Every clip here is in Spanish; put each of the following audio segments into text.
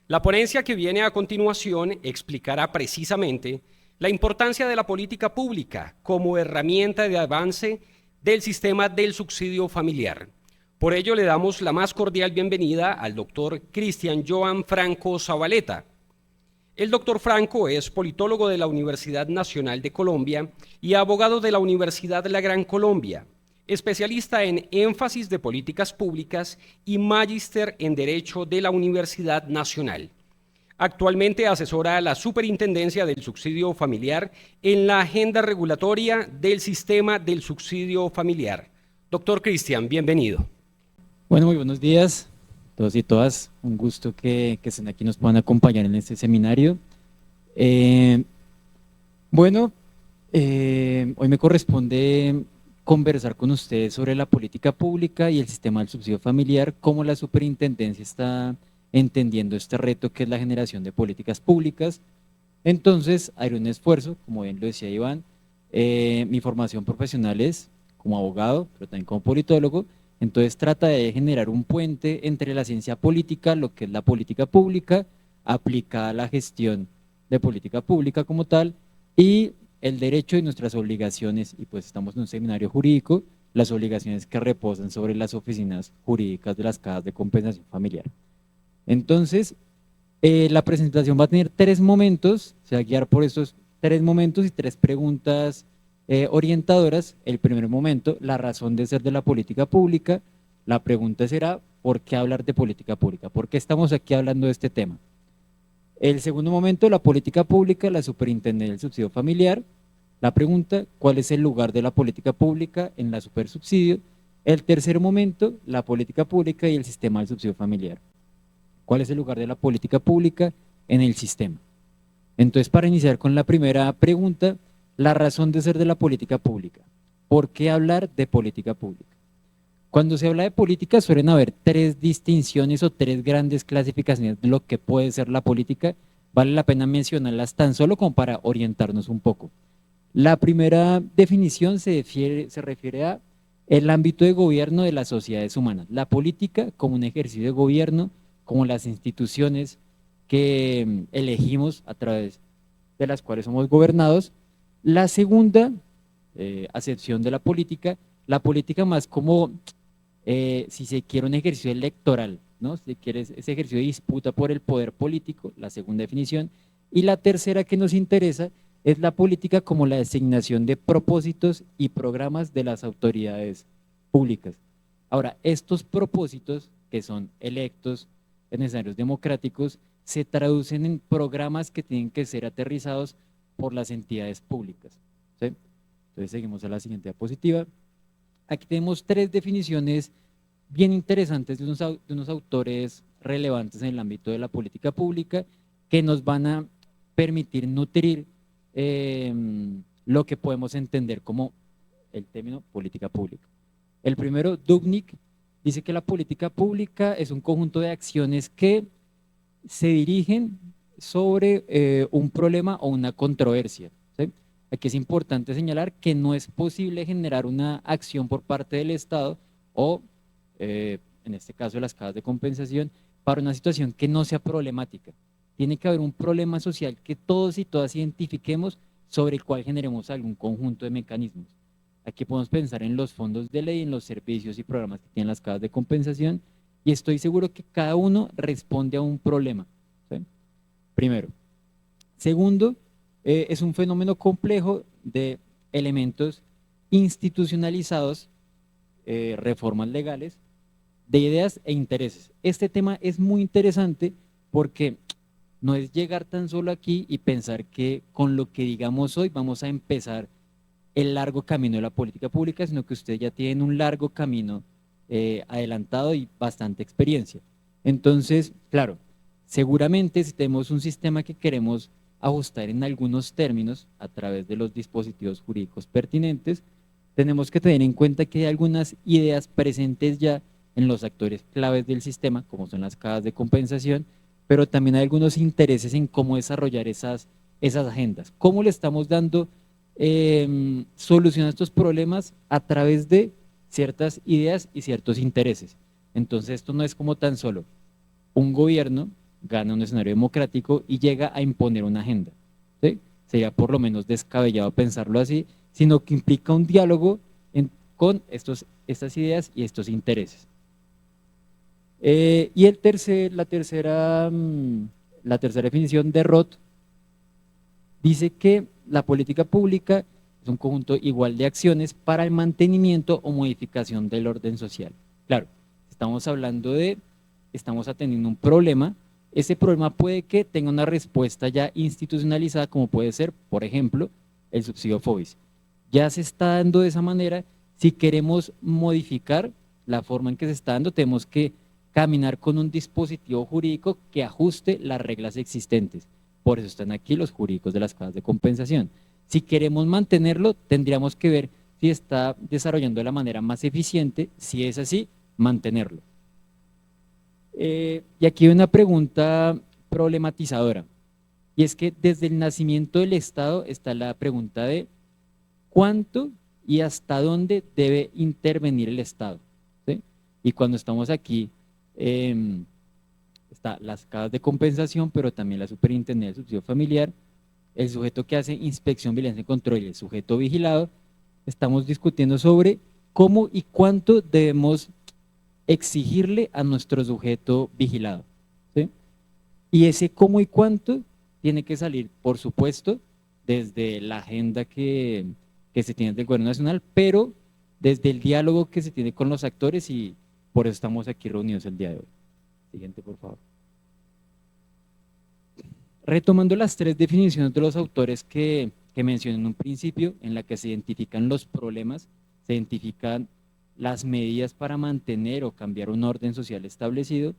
La ponencia que viene a continuación explicará precisamente la importancia de la política pública como herramienta de avance del sistema del subsidio familiar. Por ello le damos la más cordial bienvenida al doctor Cristian Joan Franco Zabaleta. El doctor Franco es politólogo de la Universidad Nacional de Colombia y abogado de la Universidad de la Gran Colombia, especialista en énfasis de políticas públicas y magíster en Derecho de la Universidad Nacional. Actualmente asesora a la Superintendencia del Subsidio Familiar en la agenda regulatoria del sistema del subsidio familiar. Doctor Cristian, bienvenido. Bueno, muy buenos días a todos y todas. Un gusto que estén aquí y nos puedan acompañar en este seminario. Eh, bueno, hoy me corresponde conversar con ustedes sobre la política pública y el sistema del subsidio familiar, cómo la superintendencia está entendiendo este reto que es la generación de políticas públicas. Entonces, haré un esfuerzo, como bien lo decía Iván. Mi formación profesional es como abogado, pero también como politólogo. Entonces trata de generar un puente entre la ciencia política, lo que es la política pública, aplicada a la gestión de política pública como tal, y el derecho y nuestras obligaciones, y pues estamos en un seminario jurídico, las obligaciones que reposan sobre las oficinas jurídicas de las cajas de compensación familiar. Entonces, la presentación va a tener 3 momentos, se va a guiar por estos 3 momentos y 3 preguntas orientadoras. El primer momento, la razón de ser de la política pública. La pregunta será, ¿por qué hablar de política pública? ¿Por qué estamos aquí hablando de este tema? El segundo momento, la política pública, la superintendencia del subsidio familiar. La pregunta, ¿cuál es el lugar de la política pública en la supersubsidio? El tercer momento, la política pública y el sistema del subsidio familiar. ¿Cuál es el lugar de la política pública en el sistema? Entonces, para iniciar con la primera pregunta, la razón de ser de la política pública. ¿Por qué hablar de política pública? Cuando se habla de política suelen haber 3 distinciones o 3 grandes clasificaciones de lo que puede ser la política. Vale la pena mencionarlas tan solo como para orientarnos un poco. La primera definición se refiere a el ámbito de gobierno de las sociedades humanas. La política como un ejercicio de gobierno, como las instituciones que elegimos a través de las cuales somos gobernados. La segunda acepción de la política más como, si se quiere, un ejercicio electoral, ¿no? Si se quiere ese ejercicio de disputa por el poder político, la segunda definición. Y la tercera que nos interesa es la política como la designación de propósitos y programas de las autoridades públicas. Ahora, estos propósitos que son electos en escenarios democráticos se traducen en programas que tienen que ser aterrizados por las entidades públicas, ¿sí? Entonces seguimos a la siguiente diapositiva. Aquí tenemos 3 definiciones bien interesantes de unos autores relevantes en el ámbito de la política pública que nos van a permitir nutrir lo que podemos entender como el término política pública. El primero, Dubnik, dice que la política pública es un conjunto de acciones que se dirigen sobre un problema o una controversia, ¿sí? Aquí es importante señalar que no es posible generar una acción por parte del Estado o, en este caso, las cajas de compensación, para una situación que no sea problemática. Tiene que haber un problema social que todos y todas identifiquemos sobre el cual generemos algún conjunto de mecanismos. Aquí podemos pensar en los fondos de ley, en los servicios y programas que tienen las cajas de compensación, y estoy seguro que cada uno responde a un problema, ¿sí? Primero. Segundo, es un fenómeno complejo de elementos institucionalizados, reformas legales, de ideas e intereses. Este tema es muy interesante porque no es llegar tan solo aquí y pensar que con lo que digamos hoy vamos a empezar el largo camino de la política pública, sino que ustedes ya tienen un largo camino adelantado y bastante experiencia. Entonces, claro, seguramente si tenemos un sistema que queremos ajustar en algunos términos a través de los dispositivos jurídicos pertinentes, tenemos que tener en cuenta que hay algunas ideas presentes ya en los actores claves del sistema, como son las cajas de compensación, pero también hay algunos intereses en cómo desarrollar esas agendas. ¿Cómo le estamos dando solución a estos problemas? A través de ciertas ideas y ciertos intereses. Entonces esto no es como tan solo un gobierno gana un escenario democrático y llega a imponer una agenda, ¿sí? Sería por lo menos descabellado pensarlo así, sino que implica un diálogo con estas ideas y estos intereses. Y la tercera definición de Roth dice que la política pública es un conjunto igual de acciones para el mantenimiento o modificación del orden social. Claro, estamos atendiendo un problema. Ese problema puede que tenga una respuesta ya institucionalizada, como puede ser, por ejemplo, el subsidio FOBIS. Ya se está dando de esa manera. Si queremos modificar la forma en que se está dando, tenemos que caminar con un dispositivo jurídico que ajuste las reglas existentes. Por eso están aquí los jurídicos de las cajas de compensación. Si queremos mantenerlo, tendríamos que ver si está desarrollando de la manera más eficiente. Si es así, mantenerlo. Y aquí hay una pregunta problematizadora, y es que desde el nacimiento del Estado está la pregunta de cuánto y hasta dónde debe intervenir el Estado, ¿sí? Y cuando estamos aquí, está las cajas de compensación, pero también la superintendencia del subsidio familiar, el sujeto que hace inspección, vigilancia y control y el sujeto vigilado. Estamos discutiendo sobre cómo y cuánto debemos exigirle a nuestro sujeto vigilado, ¿sí? Y ese cómo y cuánto tiene que salir, por supuesto, desde la agenda que se tiene del gobierno nacional, pero desde el diálogo que se tiene con los actores, y por eso estamos aquí reunidos el día de hoy. Siguiente, por favor. Retomando las tres definiciones de los autores que mencioné en un principio, en la que se identifican los problemas, se identifican las medidas para mantener o cambiar un orden social establecido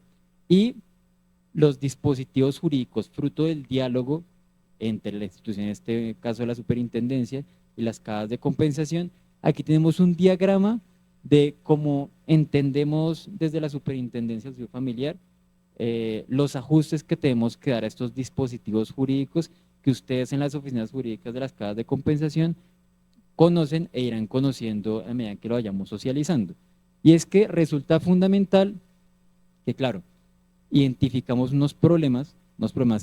y los dispositivos jurídicos fruto del diálogo entre la institución, en este caso la superintendencia, y las cajas de compensación. Aquí tenemos un diagrama de cómo entendemos desde la superintendencia del subsidio familiar los ajustes que tenemos que dar a estos dispositivos jurídicos que ustedes en las oficinas jurídicas de las cajas de compensación conocen e irán conociendo a medida que lo vayamos socializando. Y es que resulta fundamental que, claro, identificamos unos problemas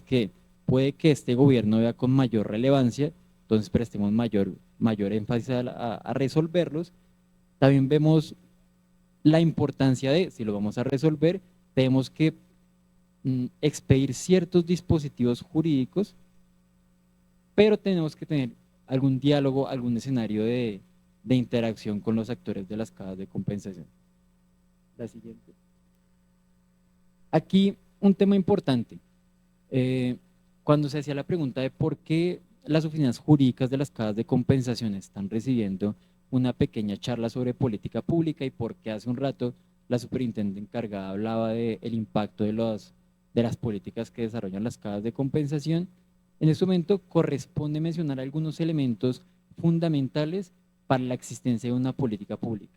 que puede que este gobierno vea con mayor relevancia, entonces prestemos mayor énfasis a resolverlos. También vemos la importancia de, si lo vamos a resolver, tenemos que expedir ciertos dispositivos jurídicos, pero tenemos que tener algún diálogo, algún escenario de interacción con los actores de las cajas de compensación. La siguiente. Aquí un tema importante. Cuando se hacía la pregunta de por qué las oficinas jurídicas de las cajas de compensación están recibiendo una pequeña charla sobre política pública y por qué hace un rato la superintendente encargada hablaba del impacto de las políticas que desarrollan las cajas de compensación, en este momento corresponde mencionar algunos elementos fundamentales para la existencia de una política pública,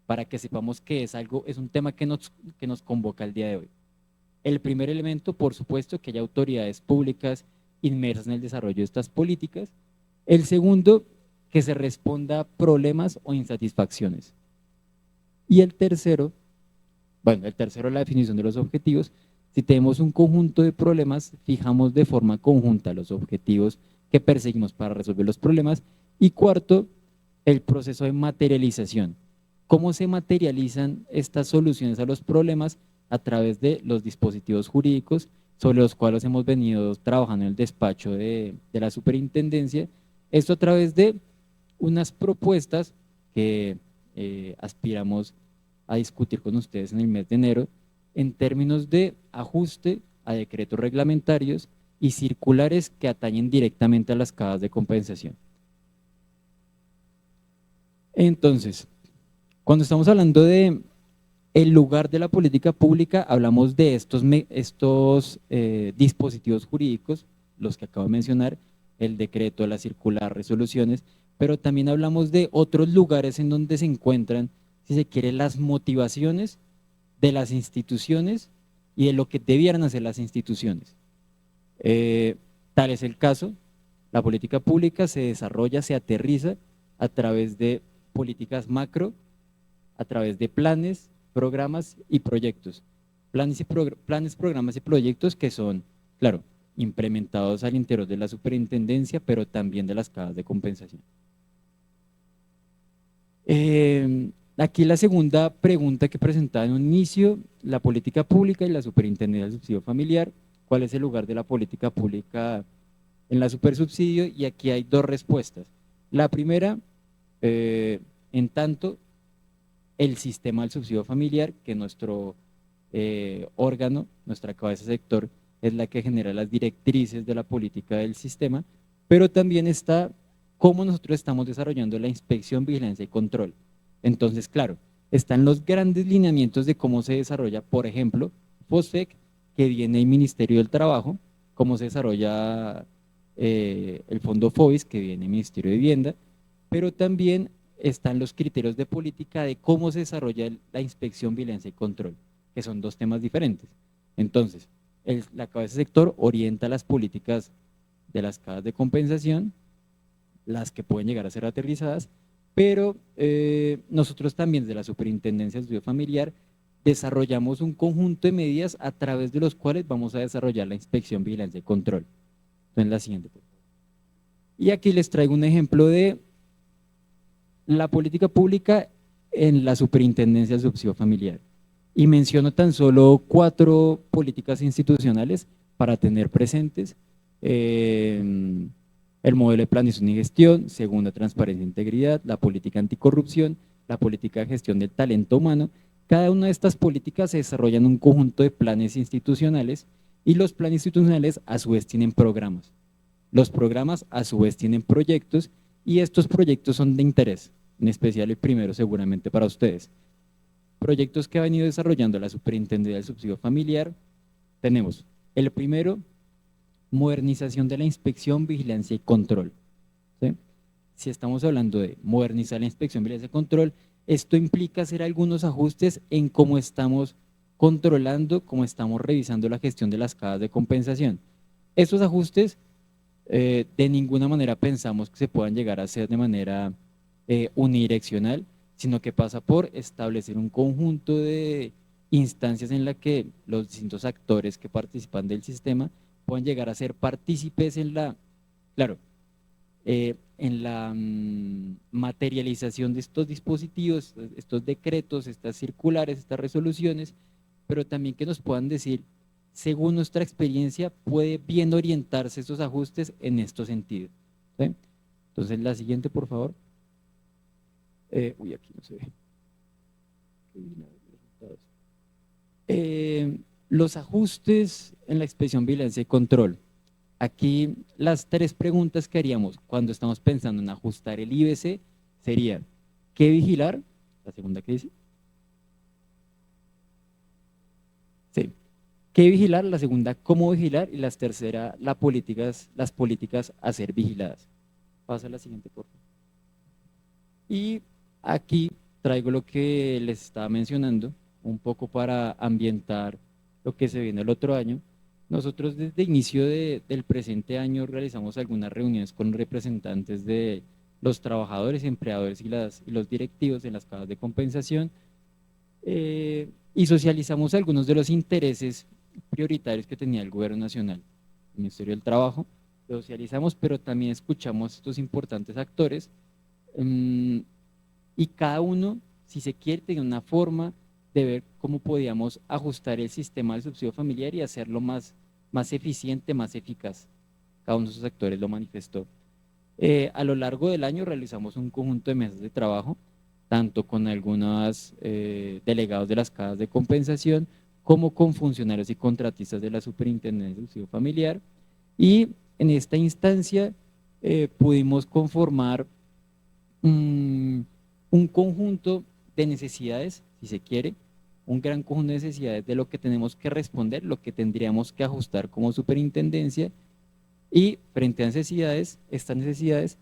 para que sepamos que es un tema que nos convoca el día de hoy. El primer elemento, por supuesto, que haya autoridades públicas inmersas en el desarrollo de estas políticas. El segundo, que se responda a problemas o insatisfacciones. Y el tercero, la definición de los objetivos. Si tenemos un conjunto de problemas, fijamos de forma conjunta los objetivos que perseguimos para resolver los problemas. Y cuarto, el proceso de materialización. ¿Cómo se materializan estas soluciones a los problemas? A través de los dispositivos jurídicos sobre los cuales hemos venido trabajando en el despacho de la superintendencia. Esto a través de unas propuestas que aspiramos a discutir con ustedes en el mes de enero en términos de ajuste a decretos reglamentarios y circulares que atañen directamente a las cajas de compensación. Entonces, cuando estamos hablando de el lugar de la política pública, hablamos de estos dispositivos jurídicos, los que acabo de mencionar, el decreto, la circular, resoluciones, pero también hablamos de otros lugares en donde se encuentran, si se quiere, las motivaciones de las instituciones y de lo que debieran hacer las instituciones. Tal es el caso, la política pública se desarrolla, se aterriza a través de políticas macro, a través de planes, programas y proyectos. planes, programas y proyectos que son, claro, implementados al interior de la superintendencia, pero también de las cajas de compensación. Aquí la segunda pregunta que presentaba en un inicio, la política pública y la superintendencia del subsidio familiar. ¿Cuál es el lugar de la política pública en la supersubsidio? Y aquí hay dos respuestas. La primera, en tanto el sistema del subsidio familiar, que nuestro órgano, nuestra cabeza de sector, es la que genera las directrices de la política del sistema, pero también está cómo nosotros estamos desarrollando la inspección, vigilancia y control. Entonces, claro, están los grandes lineamientos de cómo se desarrolla, por ejemplo, FOSFEC, que viene del Ministerio del Trabajo, cómo se desarrolla el Fondo FOBIS, que viene del Ministerio de Vivienda, pero también están los criterios de política de cómo se desarrolla la inspección, vigilancia y control, que son dos temas diferentes. Entonces, la cabeza de sector orienta las políticas de las cajas de compensación, las que pueden llegar a ser aterrizadas, pero nosotros también de la Superintendencia de Estudio Familiar desarrollamos un conjunto de medidas a través de los cuales vamos a desarrollar la inspección, vigilancia y control. Entonces, la siguiente, por favor. Y aquí les traigo un ejemplo de la política pública en la Superintendencia de Subsidio Familiar. Y menciono tan solo 4 políticas institucionales para tener presentes. El modelo de planeación y gestión, segunda, transparencia e integridad, la política anticorrupción, la política de gestión del talento humano. Cada una de estas políticas se desarrolla en un conjunto de planes institucionales y los planes institucionales a su vez tienen programas. Los programas a su vez tienen proyectos y estos proyectos son de interés, en especial el primero seguramente para ustedes. Proyectos que ha venido desarrollando la Superintendencia del Subsidio Familiar, tenemos el primero, modernización de la inspección, vigilancia y control. ¿Sí? Si estamos hablando de modernizar la inspección, vigilancia y control, esto implica hacer algunos ajustes en cómo estamos controlando, cómo estamos revisando la gestión de las cajas de compensación. Esos ajustes de ninguna manera pensamos que se puedan llegar a hacer de manera unidireccional, sino que pasa por establecer un conjunto de instancias en la que los distintos actores que participan del sistema puedan llegar a ser partícipes en la, claro, en la materialización de estos dispositivos, estos decretos, estas circulares, estas resoluciones, pero también que nos puedan decir, según nuestra experiencia, puede bien orientarse estos ajustes en estos sentidos. ¿Sí? Entonces, la siguiente, por favor. Uy, aquí no se ve. Los ajustes en la inspección, vigilancia y control. Aquí las 3 preguntas que haríamos cuando estamos pensando en ajustar el IBC serían, ¿qué vigilar? La segunda que dice. Sí. ¿Qué vigilar? La segunda, ¿cómo vigilar? Y la tercera, las políticas a ser vigiladas. Pasa a la siguiente, por favor. Y aquí traigo lo que les estaba mencionando, un poco para ambientar lo que se viene el otro año. Nosotros desde inicio del presente año realizamos algunas reuniones con representantes de los trabajadores, empleadores y los directivos en las cajas de compensación y socializamos algunos de los intereses prioritarios que tenía el gobierno nacional, el Ministerio del Trabajo. Lo socializamos, pero también escuchamos a estos importantes actores y cada uno, si se quiere, tiene una forma de ver cómo podíamos ajustar el sistema del subsidio familiar y hacerlo más eficiente, más eficaz. Cada uno de esos actores lo manifestó. A lo largo del año realizamos un conjunto de mesas de trabajo, tanto con algunos delegados de las cajas de compensación, como con funcionarios y contratistas de la Superintendencia de Subsidio Familiar. Y en esta instancia pudimos conformar un conjunto de necesidades, si se quiere, un gran conjunto de necesidades de lo que tenemos que responder, lo que tendríamos que ajustar como superintendencia, y frente a necesidades, estas necesidades,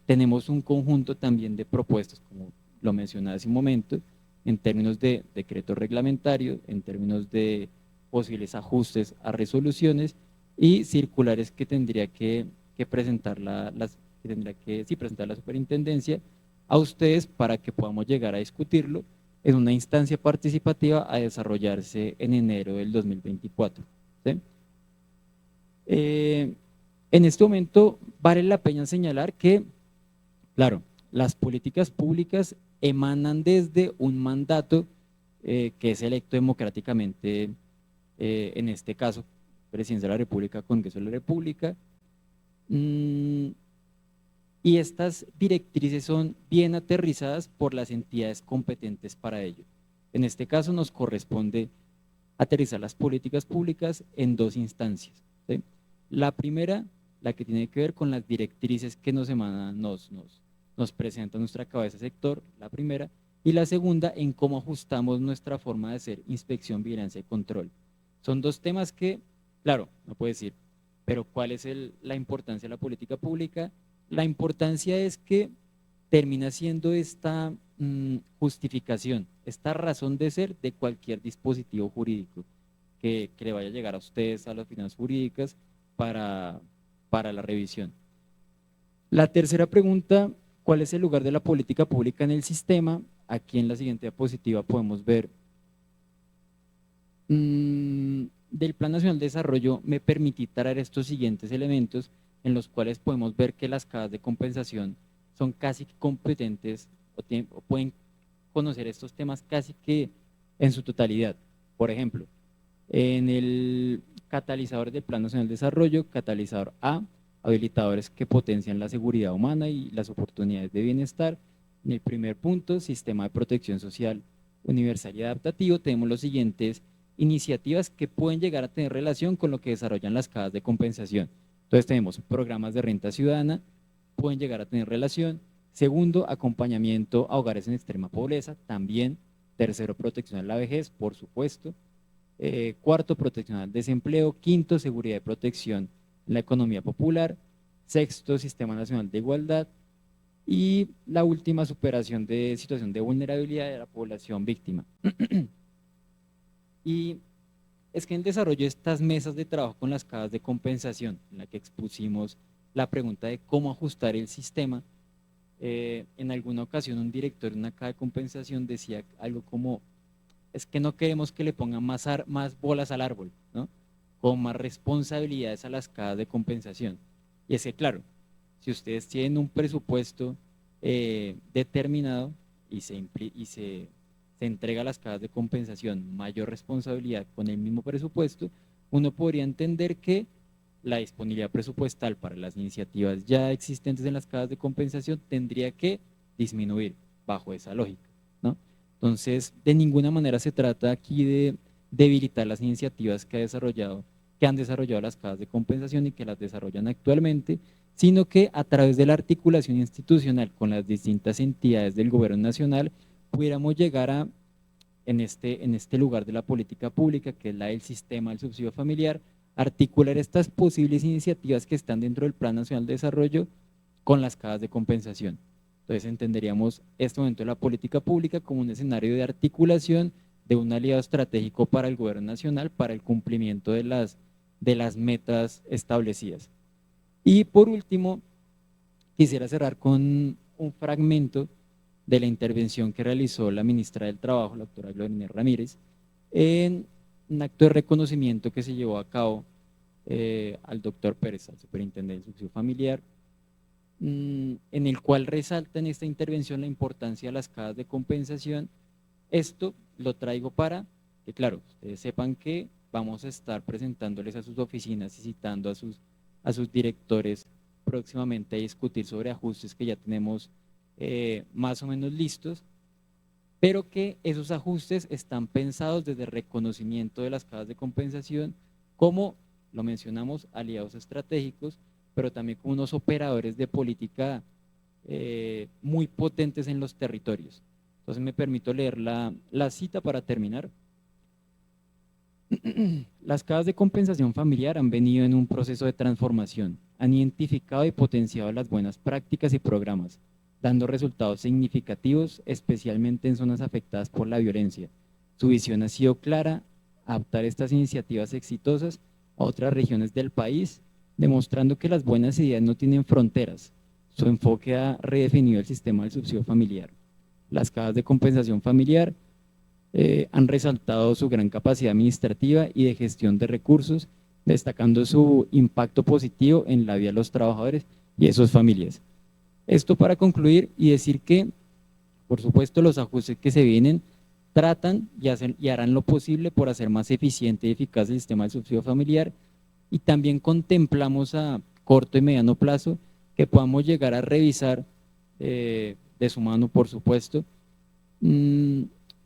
tenemos un conjunto también de propuestas, como lo mencioné hace un momento, en términos de decreto reglamentario, en términos de posibles ajustes a resoluciones y circulares que tendría que presentar presentar la superintendencia a ustedes para que podamos llegar a discutirlo en una instancia participativa a desarrollarse en enero del 2024. ¿Sí? En este momento vale la pena señalar que, claro, las políticas públicas emanan desde un mandato que es electo democráticamente, en este caso, Presidencia de la República, Congreso de la República, y estas directrices son bien aterrizadas por las entidades competentes para ello. En este caso nos corresponde aterrizar las políticas públicas en dos instancias. ¿Sí? La primera, la que tiene que ver con las directrices que nos presenta nuestra cabeza de sector, la primera, y la segunda en cómo ajustamos nuestra forma de hacer inspección, vigilancia y control. Son dos temas que, claro, no puede decir, pero ¿cuál es la importancia de la política pública? La importancia es que termina siendo esta justificación, esta razón de ser de cualquier dispositivo jurídico que le vaya a llegar a ustedes, a las finanzas jurídicas, para la revisión. La tercera pregunta, ¿cuál es el lugar de la política pública en el sistema? Aquí en la siguiente diapositiva podemos ver del Plan Nacional de Desarrollo. Me permití traer estos siguientes elementos en los cuales podemos ver que las cajas de compensación son casi competentes o pueden conocer estos temas casi que en su totalidad. Por ejemplo, en el catalizador del Plan Nacional de Desarrollo, catalizador A, habilitadores que potencian la seguridad humana y las oportunidades de bienestar. En el primer punto, sistema de protección social universal y adaptativo, tenemos los siguientes iniciativas que pueden llegar a tener relación con lo que desarrollan las cajas de compensación. Entonces tenemos programas de renta ciudadana, pueden llegar a tener relación. Segundo, acompañamiento a hogares en extrema pobreza, también. Tercero, protección a la vejez, por supuesto. Cuarto, protección al desempleo. Quinto, seguridad y protección en la economía popular. Sexto, sistema nacional de igualdad. Y la última, superación de situación de vulnerabilidad de la población víctima. Y es que en el desarrollo de estas mesas de trabajo con las cajas de compensación, en la que expusimos la pregunta de cómo ajustar el sistema, en alguna ocasión un director de una caja de compensación decía algo como, es que no queremos que le pongan más bolas al árbol, ¿no? Con más responsabilidades a las cajas de compensación. Y es que, claro, si ustedes tienen un presupuesto determinado y se entrega a las cajas de compensación mayor responsabilidad con el mismo presupuesto, uno podría entender que la disponibilidad presupuestal para las iniciativas ya existentes en las cajas de compensación tendría que disminuir bajo esa lógica, ¿no? Entonces, de ninguna manera se trata aquí de debilitar las iniciativas que han desarrollado las cajas de compensación y que las desarrollan actualmente, sino que a través de la articulación institucional con las distintas entidades del gobierno nacional, pudiéramos llegar a, en este lugar de la política pública, que es la del sistema del subsidio familiar, articular estas posibles iniciativas que están dentro del Plan Nacional de Desarrollo con las cajas de compensación. Entonces entenderíamos este momento de la política pública como un escenario de articulación de un aliado estratégico para el gobierno nacional para el cumplimiento de las metas establecidas. Y por último, quisiera cerrar con un fragmento de la intervención que realizó la ministra del Trabajo, la doctora Gloria Inés Ramírez, en un acto de reconocimiento que se llevó a cabo al doctor Pérez, al superintendente del subsidio familiar, en el cual resalta en esta intervención la importancia de las cajas de compensación. Esto lo traigo para que, claro, ustedes sepan que vamos a estar presentándoles a sus oficinas y citando a sus directores próximamente a discutir sobre ajustes que ya tenemos más o menos listos, pero que esos ajustes están pensados desde el reconocimiento de las cajas de compensación como, lo mencionamos, aliados estratégicos, pero también como unos operadores de política muy potentes en los territorios. Entonces me permito leer la cita para terminar. Las cajas de compensación familiar han venido en un proceso de transformación, han identificado y potenciado las buenas prácticas y programas, dando resultados significativos, especialmente en zonas afectadas por la violencia. Su visión ha sido clara, adaptar estas iniciativas exitosas a otras regiones del país, demostrando que las buenas ideas no tienen fronteras. Su enfoque ha redefinido el sistema del subsidio familiar. Las cajas de compensación familiar han resaltado su gran capacidad administrativa y de gestión de recursos, destacando su impacto positivo en la vida de los trabajadores y de sus familias. Esto para concluir y decir que, por supuesto, los ajustes que se vienen tratan y harán lo posible por hacer más eficiente y eficaz el sistema de subsidio familiar, y también contemplamos a corto y mediano plazo que podamos llegar a revisar de su mano, por supuesto,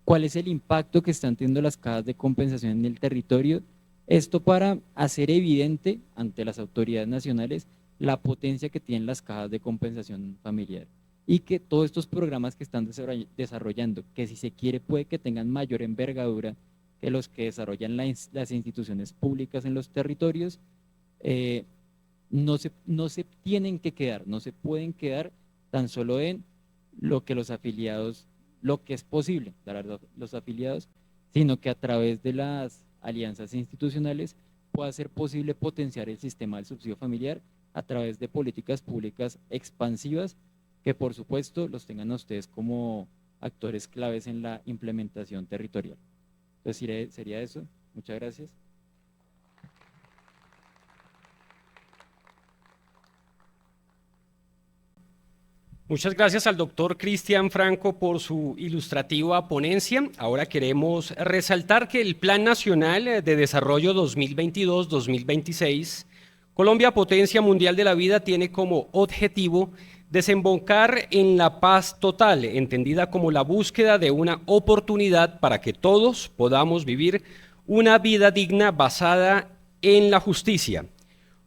cuál es el impacto que están teniendo las cajas de compensación en el territorio, esto para hacer evidente ante las autoridades nacionales la potencia que tienen las cajas de compensación familiar, y que todos estos programas que están desarrollando, que si se quiere puede que tengan mayor envergadura que los que desarrollan las instituciones públicas en los territorios, no se tienen que quedar, no se pueden quedar tan solo en lo que los afiliados, lo que es posible dar a los afiliados, sino que a través de las alianzas institucionales pueda ser posible potenciar el sistema del subsidio familiar a través de políticas públicas expansivas que por supuesto los tengan a ustedes como actores claves en la implementación territorial. Entonces sería eso. Muchas gracias. Muchas gracias al doctor Cristian Franco por su ilustrativa ponencia. Ahora queremos resaltar que el Plan Nacional de Desarrollo 2022-2026, Colombia Potencia Mundial de la Vida, tiene como objetivo desembocar en la paz total, entendida como la búsqueda de una oportunidad para que todos podamos vivir una vida digna basada en la justicia.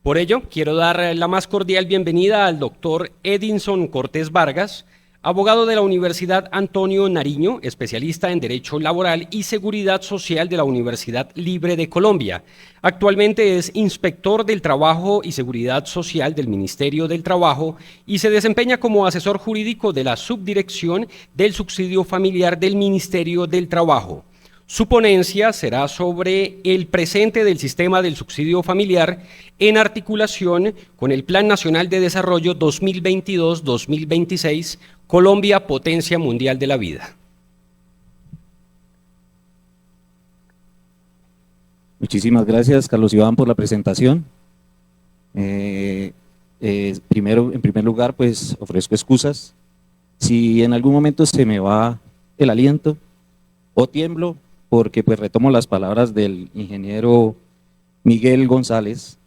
Por ello, quiero dar la más cordial bienvenida al doctor Edinson Cortés Vargas, abogado de la Universidad Antonio Nariño, especialista en Derecho Laboral y Seguridad Social de la Universidad Libre de Colombia. Actualmente es inspector del Trabajo y Seguridad Social del Ministerio del Trabajo y se desempeña como asesor jurídico de la Subdirección del Subsidio Familiar del Ministerio del Trabajo. Su ponencia será sobre el presente del sistema del subsidio familiar en articulación con el Plan Nacional de Desarrollo 2022-2026, Colombia, Potencia Mundial de la Vida. Muchísimas gracias, Carlos Iván, por la presentación. En primer lugar, pues ofrezco excusas. Si en algún momento se me va el aliento o tiemblo, porque pues retomo las palabras del ingeniero Miguel González.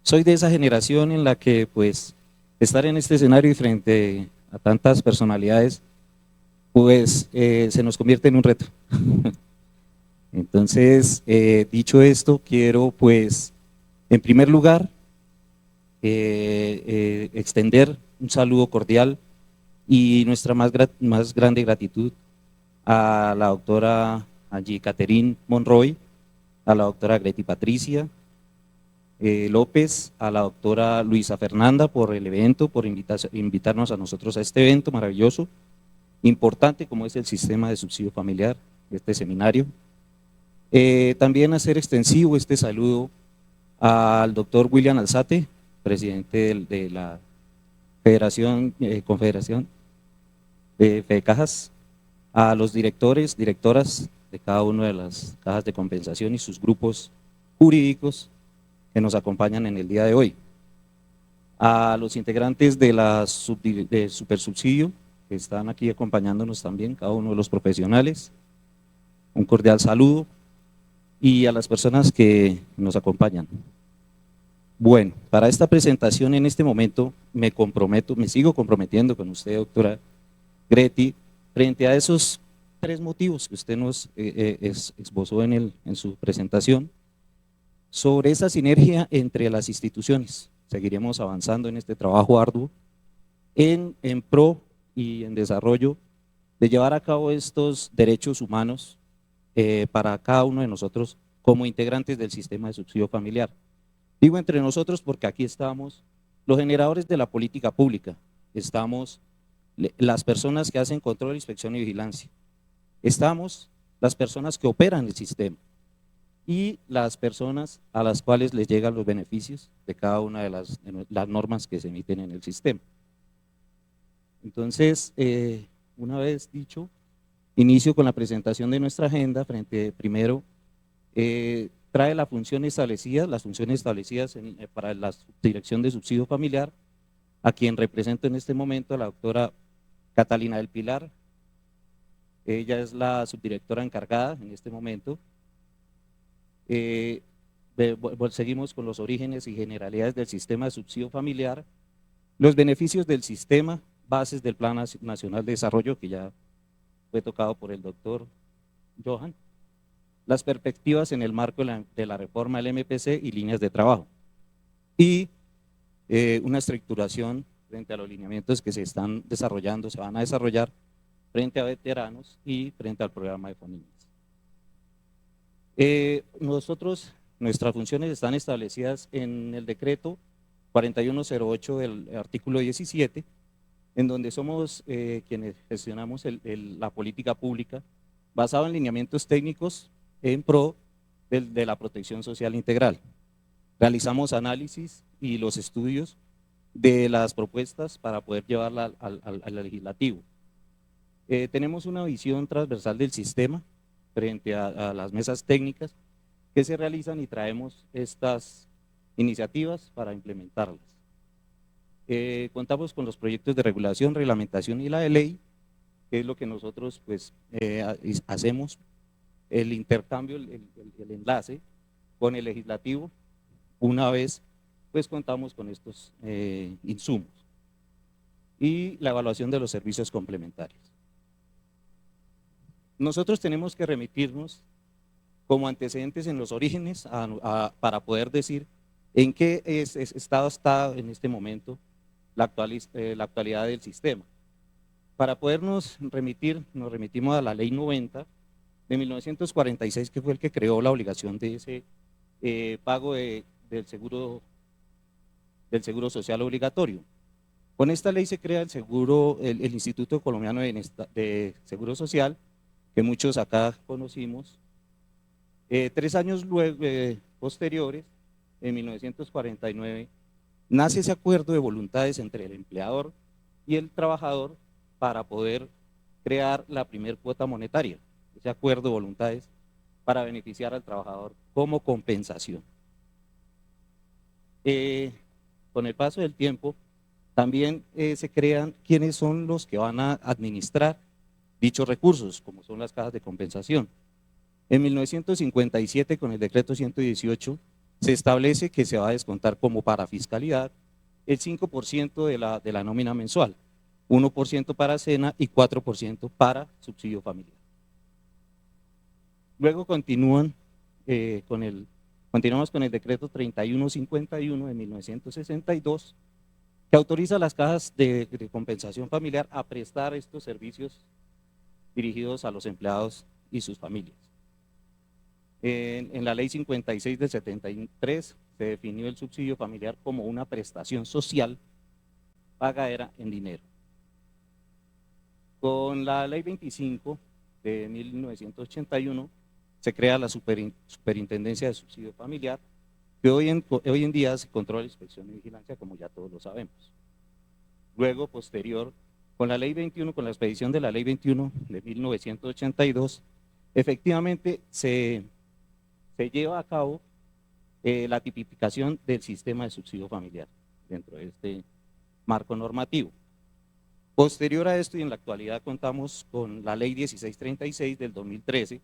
Soy de esa generación en la que pues estar en este escenario y frente a tantas personalidades, pues se nos convierte en un reto. Entonces, dicho esto, quiero pues en primer lugar extender un saludo cordial y nuestra más grande gratitud a la doctora Angie Catherine Monroy, a la doctora Greti Patricia López, a la doctora Luisa Fernanda por el evento, por invitarnos a nosotros a este evento maravilloso, importante como es el sistema de subsidio familiar, este seminario. También hacer extensivo este saludo al doctor William Alzate, presidente de la Confederación de FEDECAJAS, a los directores, directoras de cada una de las cajas de compensación y sus grupos jurídicos que nos acompañan en el día de hoy. A los integrantes de la Supersubsidio que están aquí acompañándonos también, cada uno de los profesionales, un cordial saludo, y a las personas que nos acompañan. Bueno, para esta presentación en este momento me sigo comprometiendo con usted, doctora Greti, frente a esos tres motivos que usted nos esbozó en su presentación, sobre esa sinergia entre las instituciones. Seguiremos avanzando en este trabajo arduo en pro y en desarrollo de llevar a cabo estos derechos humanos para cada uno de nosotros como integrantes del sistema de subsidio familiar. Digo entre nosotros porque aquí estamos los generadores de la política pública, estamos las personas que hacen control, inspección y vigilancia, estamos las personas que operan el sistema y las personas a las cuales les llegan los beneficios de cada una de las normas que se emiten en el sistema. Entonces, una vez dicho Inicio con la presentación de nuestra agenda. Primero, trae las funciones establecidas para la Dirección de Subsidio Familiar, a quien represento en este momento, a la doctora Catalina del Pilar. Ella es la subdirectora encargada en este momento. Seguimos con los orígenes y generalidades del sistema de subsidio familiar, los beneficios del sistema, bases del Plan Nacional de Desarrollo, que ya fue tocado por el doctor Johan, las perspectivas en el marco de la reforma del MPC y líneas de trabajo, y una estructuración frente a los lineamientos que se están desarrollando, se van a desarrollar frente a veteranos y frente al programa de FONINES. Nuestras funciones están establecidas en el decreto 4108 del artículo 17, en donde somos quienes gestionamos la política pública basada en lineamientos técnicos en pro de la protección social integral. Realizamos análisis y los estudios de las propuestas para poder llevarla al legislativo. Tenemos una visión transversal del sistema frente a las mesas técnicas que se realizan y traemos estas iniciativas para implementarlas. Contamos con los proyectos de regulación, reglamentación y la de ley, que es lo que nosotros pues, hacemos, el intercambio, el enlace con el legislativo, una vez pues contamos con estos insumos, y la evaluación de los servicios complementarios. Nosotros tenemos que remitirnos como antecedentes en los orígenes para poder decir en qué estado está en este momento la actualidad del sistema. Para podernos remitir, nos remitimos a la Ley 90 de 1946, que fue el que creó la obligación de ese pago del seguro social obligatorio. Con esta ley se crea el Instituto Colombiano de Seguro Social, que muchos acá conocimos. 3 años posteriores, en 1949, nace ese acuerdo de voluntades entre el empleador y el trabajador para poder crear la primer cuota monetaria, ese acuerdo de voluntades para beneficiar al trabajador como compensación. Con el paso del tiempo, también se crean quiénes son los que van a administrar dichos recursos, como son las cajas de compensación. En 1957, con el decreto 118, se establece que se va a descontar como para fiscalidad el 5% de la nómina mensual, 1% para cena y 4% para subsidio familiar. Luego continuamos con el decreto 3151 de 1962, que autoriza a las cajas de compensación familiar a prestar estos servicios dirigidos a los empleados y sus familias. En la ley 56 del 73 se definió el subsidio familiar como una prestación social pagadera en dinero. Con la ley 25 de 1981 se crea la Superintendencia de Subsidio Familiar, que hoy en día se controla inspección y vigilancia, como ya todos lo sabemos. Luego, posterior, con la ley 21, con la expedición de la ley 21 de 1982, efectivamente se lleva a cabo la tipificación del sistema de subsidio familiar dentro de este marco normativo. Posterior a esto, y en la actualidad contamos con la ley 1636 del 2013,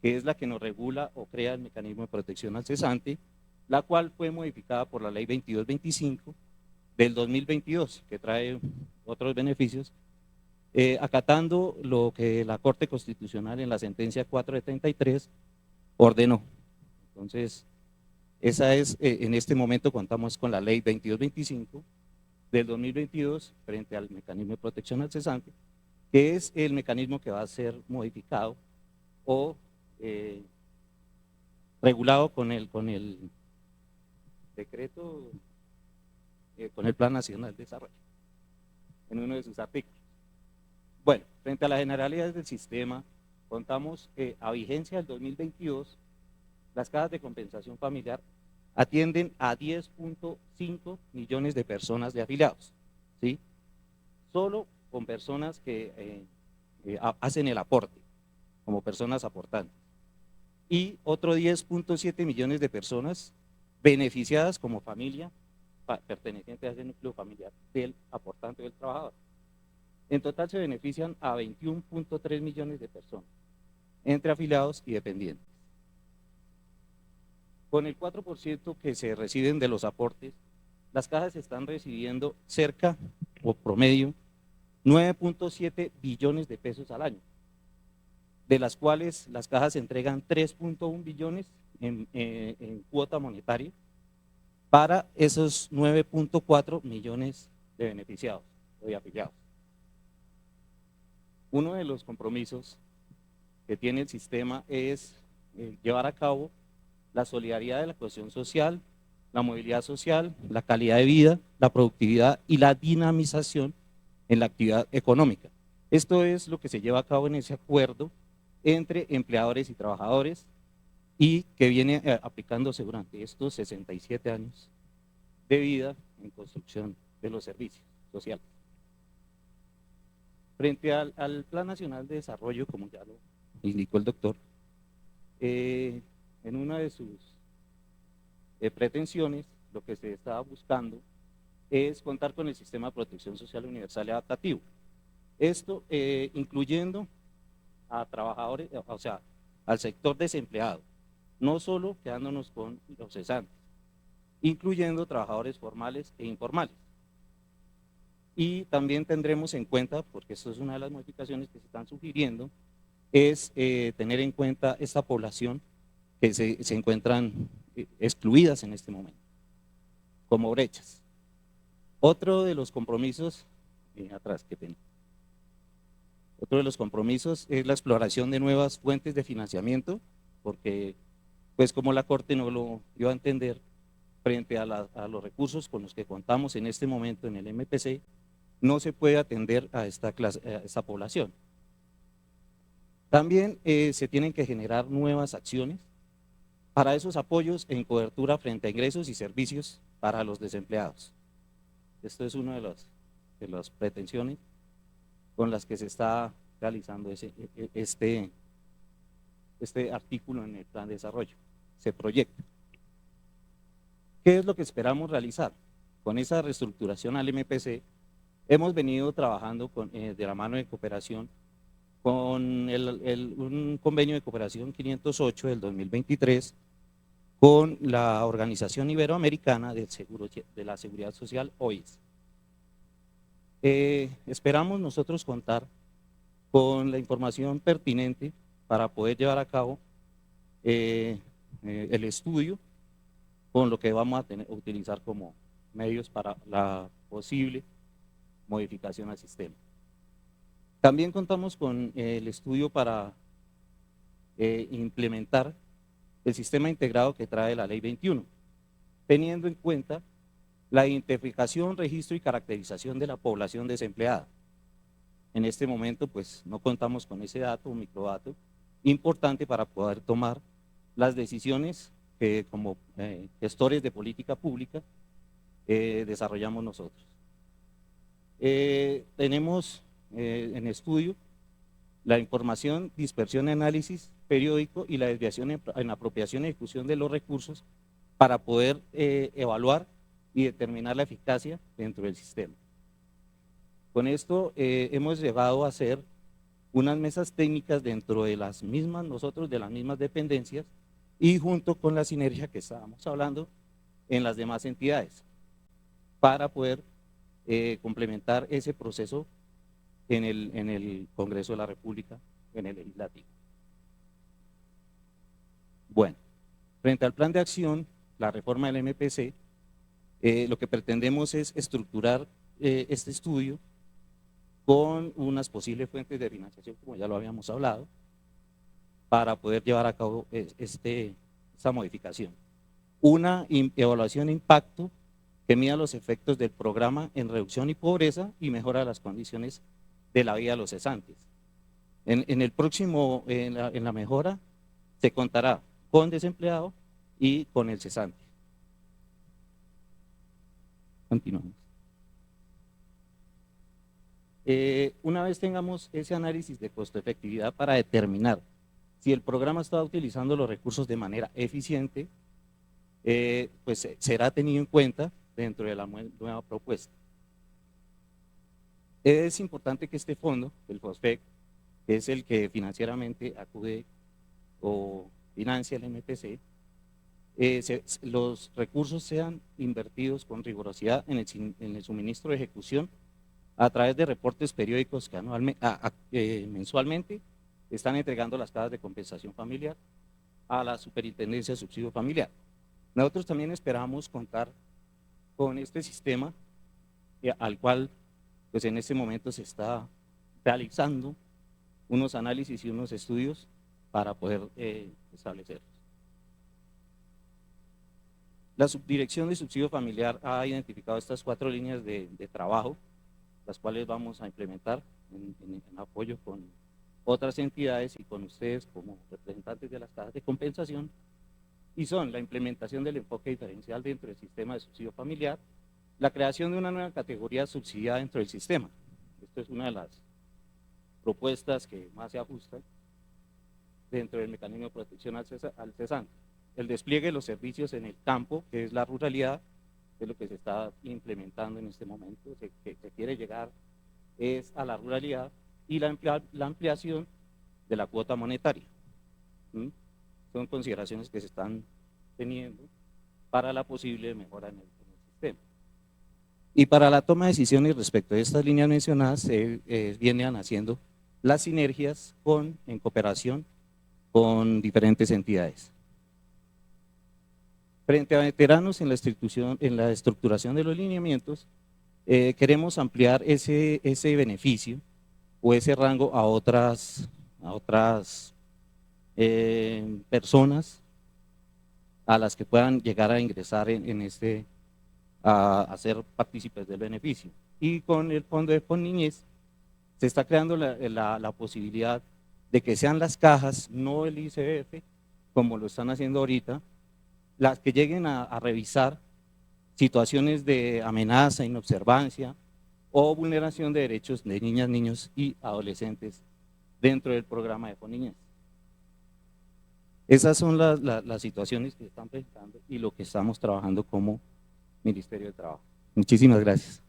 que es la que nos regula o crea el mecanismo de protección al cesante, la cual fue modificada por la ley 2225 del 2022, que trae otros beneficios, acatando lo que la Corte Constitucional en la sentencia 4 de 33 ordenó. Entonces, en este momento contamos con la ley 2225 del 2022 frente al mecanismo de protección al cesante, que es el mecanismo que va a ser modificado o regulado con el decreto, con el Plan Nacional de Desarrollo, en uno de sus artículos. Bueno, frente a las generalidades del sistema, contamos a vigencia del 2022, las cajas de compensación familiar atienden a 10.5 millones de personas de afiliados, ¿sí? Solo con personas que hacen el aporte como personas aportantes. Y otro 10.7 millones de personas beneficiadas como familia perteneciente a ese núcleo familiar del aportante o del trabajador. En total se benefician a 21.3 millones de personas, entre afiliados y dependientes. Con el 4% que se reciben de los aportes, las cajas están recibiendo cerca o promedio 9.7 billones de pesos al año, de las cuales las cajas entregan 3.1 billones en cuota monetaria para esos 9.4 millones de beneficiados o de afiliados. Uno de los compromisos que tiene el sistema es llevar a cabo la solidaridad de la cohesión social, la movilidad social, la calidad de vida, la productividad y la dinamización en la actividad económica. Esto es lo que se lleva a cabo en ese acuerdo entre empleadores y trabajadores y que viene aplicándose durante estos 67 años de vida en construcción de los servicios sociales. Frente al Plan Nacional de Desarrollo, como ya lo indicó el doctor, en una de sus pretensiones, lo que se está buscando es contar con el sistema de protección social universal y adaptativo. Esto incluyendo a trabajadores, o sea, al sector desempleado, no solo quedándonos con los cesantes, incluyendo trabajadores formales e informales. Y también tendremos en cuenta, porque esto es una de las modificaciones que se están sugiriendo, es tener en cuenta esta población que se encuentran excluidas en este momento, como brechas. Otro de los compromisos, atrás, qué pena. Otro de los compromisos es la exploración de nuevas fuentes de financiamiento, porque pues como la Corte no lo dio a entender frente a los recursos con los que contamos en este momento en el MPC, no se puede atender a esta población. También se tienen que generar nuevas acciones para esos apoyos en cobertura frente a ingresos y servicios para los desempleados. Esto es una de las pretensiones con las que se está realizando este artículo en el plan de desarrollo, se proyecta. ¿Qué es lo que esperamos realizar? Con esa reestructuración al MPC, hemos venido trabajando de la mano de cooperación con un convenio de cooperación 508 del 2023 con la Organización Iberoamericana de la Seguridad Social, OIS. Esperamos nosotros contar con la información pertinente para poder llevar a cabo el estudio con lo que vamos a utilizar como medios para la posible modificación al sistema. También contamos con el estudio para implementar el sistema integrado que trae la Ley 21, teniendo en cuenta la identificación, registro y caracterización de la población desempleada. En este momento, pues, no contamos con ese dato, un microdato, importante para poder tomar las decisiones que como gestores de política pública desarrollamos nosotros. Tenemos en estudio la información, dispersión, análisis periódico y la desviación en apropiación y ejecución de los recursos para poder evaluar y determinar la eficacia dentro del sistema. Con esto hemos llegado a hacer unas mesas técnicas dentro de las mismas, de las mismas dependencias y junto con la sinergia que estábamos hablando en las demás entidades para poder complementar ese proceso en el Congreso de la República, en el Legislativo. Bueno, frente al plan de acción, la reforma del MPC, lo que pretendemos es estructurar este estudio con unas posibles fuentes de financiación, como ya lo habíamos hablado, para poder llevar a cabo esta modificación. Una evaluación de impacto que mida los efectos del programa en reducción y pobreza y mejora de las condiciones de la vida de los cesantes. En la mejora se contará con desempleado y con el cesante. Continuamos. Una vez tengamos ese análisis de costo-efectividad para determinar si el programa está utilizando los recursos de manera eficiente, pues será tenido en cuenta dentro de la nueva propuesta. Es importante que este fondo, el FOSFEC, que es el que financieramente acude o financia el MPC, los recursos sean invertidos con rigurosidad en el suministro de ejecución a través de reportes periódicos que mensualmente están entregando las cajas de compensación familiar a la Superintendencia de Subsidio Familiar. Nosotros también esperamos contar con este sistema al cual pues en este momento se está realizando unos análisis y unos estudios para poder establecerlos. La Subdirección de Subsidio Familiar ha identificado estas 4 líneas de trabajo, las cuales vamos a implementar en apoyo con otras entidades y con ustedes como representantes de las cajas de compensación, y son la implementación del enfoque diferencial dentro del sistema de subsidio familiar, la creación de una nueva categoría subsidiada dentro del sistema. Esto es una de las propuestas que más se ajustan dentro del mecanismo de protección al cesante. El despliegue de los servicios en el campo, que es la ruralidad, que es lo que se está implementando en este momento, que se quiere llegar es a la ruralidad, y la ampliación de la cuota monetaria. Son consideraciones que se están teniendo para la posible mejora en el sistema. Y para la toma de decisiones respecto de estas líneas mencionadas, vienen haciendo las sinergias en cooperación con diferentes entidades. Frente a veteranos en la estructuración de los lineamientos, queremos ampliar ese beneficio o ese rango a otras personas a las que puedan llegar a ingresar a ser partícipes del beneficio. Y con el fondo de Fonniñez se está creando la posibilidad de que sean las cajas, no el ICBF, como lo están haciendo ahorita, las que lleguen a revisar situaciones de amenaza, inobservancia o vulneración de derechos de niñas, niños y adolescentes dentro del programa de Fonniñez. Esas son las situaciones que están presentando y lo que estamos trabajando como Ministerio de Trabajo. Muchísimas gracias.